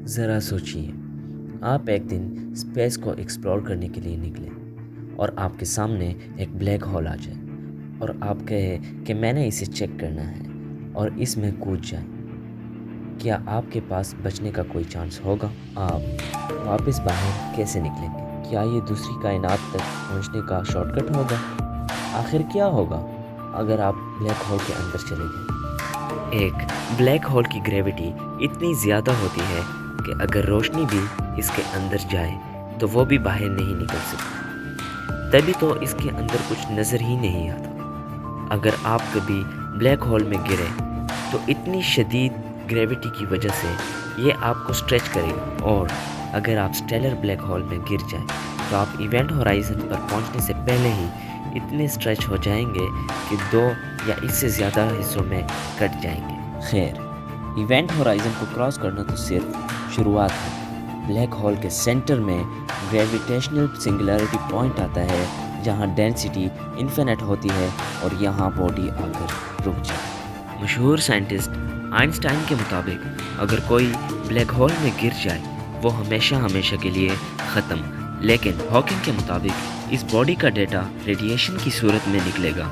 ذرا سوچیے، آپ ایک دن اسپیس کو ایکسپلور کرنے کے لیے نکلیں اور آپ کے سامنے ایک بلیک ہول آ جائے اور آپ کہے کہ میں نے اسے چیک کرنا ہے اور اس میں کود جائیں۔ کیا آپ کے پاس بچنے کا کوئی چانس ہوگا؟ آپ واپس باہر کیسے نکلیں گے؟ کیا یہ دوسری کائنات تک پہنچنے کا شارٹ کٹ ہوگا؟ آخر کیا ہوگا اگر آپ بلیک ہول کے اندر چلے گئے؟ ایک بلیک ہول کی گریوٹی اتنی زیادہ ہوتی ہے کہ اگر روشنی بھی اس کے اندر جائے تو وہ بھی باہر نہیں نکل سکتی، تبھی تو اس کے اندر کچھ نظر ہی نہیں آتا۔ اگر آپ کبھی بلیک ہول میں گرے تو اتنی شدید گریوٹی کی وجہ سے یہ آپ کو اسٹریچ کرے گا، اور اگر آپ اسٹیلر بلیک ہول میں گر جائیں تو آپ ایونٹ ہورائزن پر پہنچنے سے پہلے ہی اتنے اسٹریچ ہو جائیں گے کہ 2 یا اس سے زیادہ حصوں میں کٹ جائیں گے۔ خیر، ایونٹ ہورائزن کو کراس کرنا تو صرف شروعات ہے۔ بلیک ہول کے سینٹر میں گریویٹیشنل سنگولیرٹی پوائنٹ آتا ہے جہاں ڈینسٹی انفینٹ ہوتی ہے اور یہاں باڈی آ کر رک جاتی ہے۔ مشہور سائنٹسٹ آئنسٹائن کے مطابق اگر کوئی بلیک ہول میں گر جائے وہ ہمیشہ کے لیے ختم، لیکن ہاکنگ کے مطابق اس باڈی کا ڈیٹا ریڈیشن کی صورت میں نکلے گا،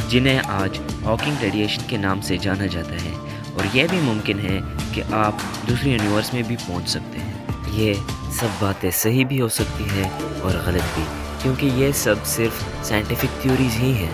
جنہیں آج ہاکنگ ریڈیشن کے نام سے جانا جاتا ہے، اور یہ بھی ممکن ہے کہ آپ دوسرے یونیورس میں بھی پہنچ سکتے ہیں۔ یہ سب باتیں صحیح بھی ہو سکتی ہیں اور غلط بھی، کیونکہ یہ سب صرف سائنٹیفک تھیوریز ہی ہیں۔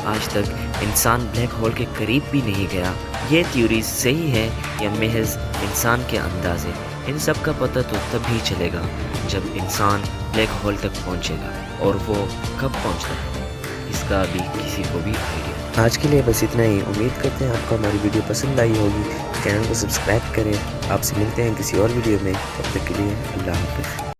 آج تک انسان بلیک ہول کے قریب بھی نہیں گیا۔ یہ تھیوریز صحیح ہے یا محض انسان کے اندازے، ان سب کا پتہ تو تب ہی چلے گا جب انسان بلیک ہول تک پہنچے گا، اور وہ کب پہنچتا ہے اس کا ابھی کسی کو بھی آئیڈیا۔ آج کے لیے بس اتنا ہی۔ امید کرتے ہیں آپ کو ہماری ویڈیو پسند آئی ہوگی۔ چینل کو سبسکرائب کریں۔ آپ سے ملتے ہیں کسی اور ویڈیو میں، تب تک کے لیے اللہ حافظ۔